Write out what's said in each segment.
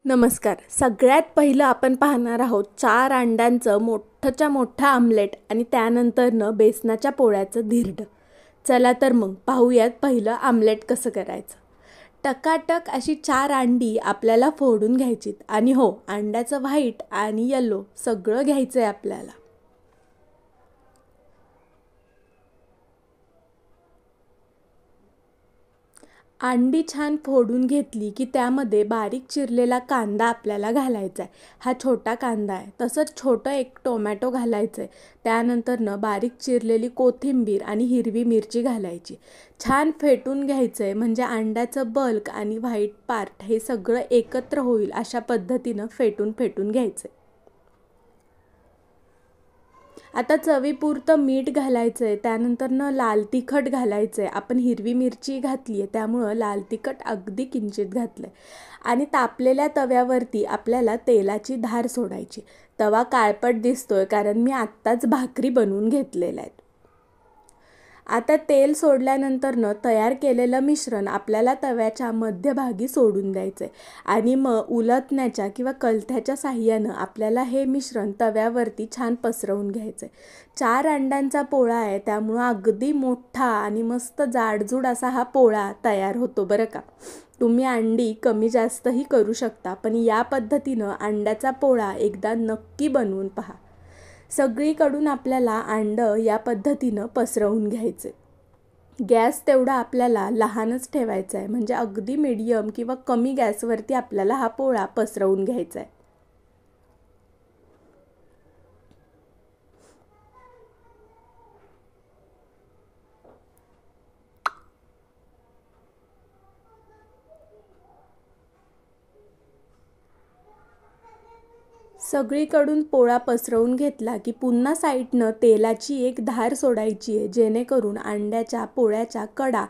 नमस्कार. सगळ्यात पहिलं आपण पाहणार आहोत 4 अंड्यांचं मोठंच्या मोठं आमलेट आणि त्यानंतरनं बेसनाच्या पोळ्याचं धिरडं. चला तर मग पाहूयात पहिलं आमलेट कसं करायचं. टकाटक अशी 4 अंडी आपल्याला फोडून घ्यायचीत आणि हो, अंड्याचं व्हाईट आणि येलो सगळं घ्यायचं आहे आपल्याला. अंडी छान फोडून घेतली की त्यामध्ये बारीक चिरलेला कांदा आपल्याला घालायचा आहे. हा छोटा कांदा आहे. तसंच छोटं एक टोमॅटो घालायचं आहे. त्यानंतरनं बारीक चिरलेली कोथिंबीर आणि हिरवी मिरची घालायची. छान फेटून घ्यायचं आहे, म्हणजे अंड्याचं बल्क आणि व्हाईट पार्ट हे सगळं एकत्र होईल अशा पद्धतीनं फेटून घ्यायचं आहे. आता चवीपुरतं मीठ घालायचं आहे. त्यानंतरनं लाल तिखट घालायचं आहे. आपण हिरवी मिरची घातली आहे त्यामुळं लाल तिखट अगदी किंचित घातलं आहे. आणि तापलेल्या तव्यावरती आपल्याला तेलाची धार सोडायची. तवा काळपट दिसतोय कारण मी आत्ताच भाकरी बनवून घेतलेल्या आहेत. आता तेल सोडल्यानंतरनं तयार केलेलं मिश्रण आपल्याला तव्याच्या मध्यभागी सोडून द्यायचं आहे आणि मग उलटण्याच्या किंवा कलथ्याच्या साहाय्यानं आपल्याला हे मिश्रण तव्यावरती छान पसरवून घ्यायचं आहे. 4 अंड्यांचा पोळा आहे त्यामुळं अगदी मोठा आणि मस्त जाडजूड असा हा पोळा तयार होतो बरं का. तुम्ही अंडी कमी जास्तही करू शकता, पण या पद्धतीनं अंड्याचा पोळा एकदा नक्की बनवून पहा. सगळीकडून आपल्याला अंडं या पद्धतीनं पसरवून घ्यायचे. गॅस तेवढा आपल्याला लहानच ठेवायचा आहे, म्हणजे अगदी मीडियम किंवा कमी गॅसवरती आपल्याला हा पोळा पसरवून घ्यायचा आहे. सगळीकडून पोळा पसरवून घेतला की पुन्हा साईडनं तेलाची एक धार सोडायची आहे, जेणेकरून अंड्याच्या पोळ्याच्या कडा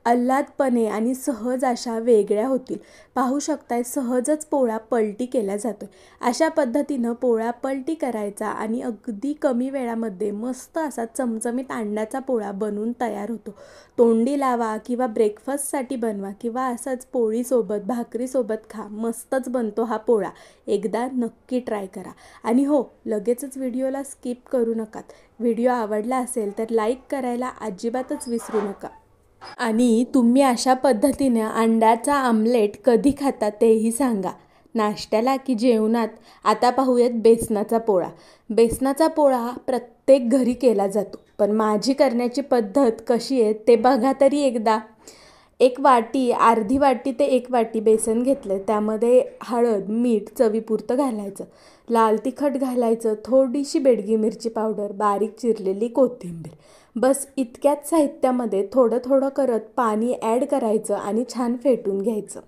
आल्हादपणे आणि सहज अशा वेगळ्या होतील. पाहू शकताय, सहजच पोळा पलटी केला जातो. अशा पद्धतीनं पोळा पलटी करायचा आणि अगदी कमी वेळामध्ये मस्त असा चमचमीत अंड्याचा पोळा बनवून तयार होतो. तोंडी लावा किंवा ब्रेकफास्टसाठी बनवा किंवा असंच पोळीसोबत भाकरीसोबत खा. मस्तच बनतो हा पोळा. एकदा नक्की ट्राय करा. आणि हो, लगेचच व्हिडिओला स्किप करू नका. व्हिडिओ आवडला असेल तर लाईक करायला अजिबातच विसरू नका. आणि तुम्ही अशा पद्धतीने अंड्याचा आमलेट कधी खाता तेही सांगा, नाश्त्याला की जेवणात. आता पाहूयात बेसनाचा पोळा. बेसनाचा पोळा प्रत्येक घरी केला जातो, पण माझी करण्याची पद्धत कशी आहे ते बघा तरी एकदा. एक वाटी, अर्धी वाटी ते 1 वाटी बेसन घेतलं. त्यामध्ये हळद, मीठ चवीपुरतं घालायचं. लाल तिखट घालायचं, थोडीशी बेडगी मिरची पावडर, बारीक चिरलेली कोथिंबीर. बस इतक्याच साहित्यामध्ये थोडं थोडं करत पाणी ॲड करायचं आणि छान फेटून घ्यायचं.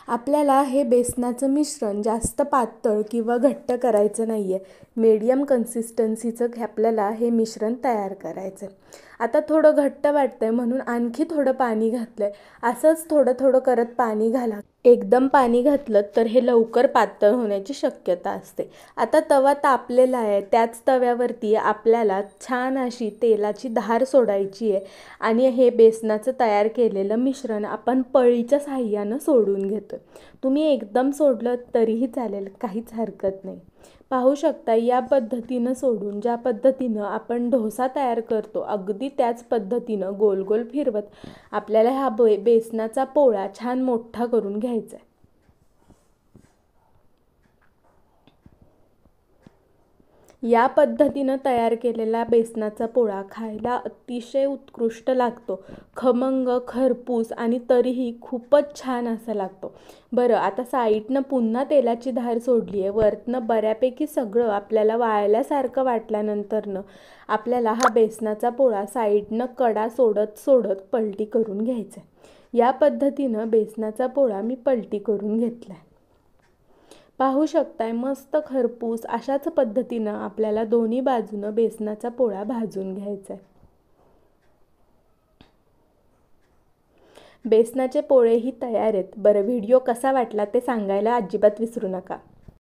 आपल्याला हे बेसनाचं मिश्रण जास्त पातळ किंवा घट्ट करायचं नाही आहे. मीडियम कन्सिस्टन्सीचं आपल्याला हे मिश्रण तयार करायचं आहे. आता थोडं घट्ट वाटतं आहे म्हणून आणखी थोडं पाणी घातलं आहे. असंच थोडं थोडं करत पाणी घाला. एकदम पाणी घातलं तर हे लवकर पातळ होण्याची शक्यता असते. आता तवा तापलेला आहे, त्याच तव्यावरती आपल्याला छान अशी तेलाची धार सोडायची आहे आणि हे बेसनाचं तयार केलेलं मिश्रण आपण पळीच्या साहाय्यानं सोडून घेतो. तुम्ही एकदम सोडलं तरीही चालेल, काहीच हरकत नाही. पाहू शकता, या पद्धतीनं सोडून ज्या पद्धतीनं आपण डोसा तयार करतो अगदी त्याच पद्धतीनं गोल गोल फिरवत आपल्याला हा बेसनाचा पोळा छान मोठा करून घ्यायचा आहे. या पद्धतीनं तयार केलेला बेसनाचा पोळा खायला अतिशय उत्कृष्ट लागतो. खमंग, खरपूस आणि तरीही खूपच छान असा लागतो. बरं, आता साईडनं पुन्हा तेलाची धार सोडली आहे. वरनं बऱ्यापैकी सगळं आपल्याला वाळल्यासारखं वाटल्यानंतरनं आपल्याला हा बेसनाचा पोळा साईडनं कडा सोडत सोडत पलटी करून घ्यायचा आहे. या पद्धतीनं बेसनाचा पोळा मी पलटी करून घेतला आहे. पाहू शकताय, मस्त खरपूस अशाच पद्धतीनं आपल्याला दोन्ही बाजूनं बेसनाचा पोळा भाजून घ्यायचा आहे. बेसनाचे पोळेही तयार आहेत. बरं, व्हिडिओ कसा वाटला ते सांगायला अजिबात विसरू नका.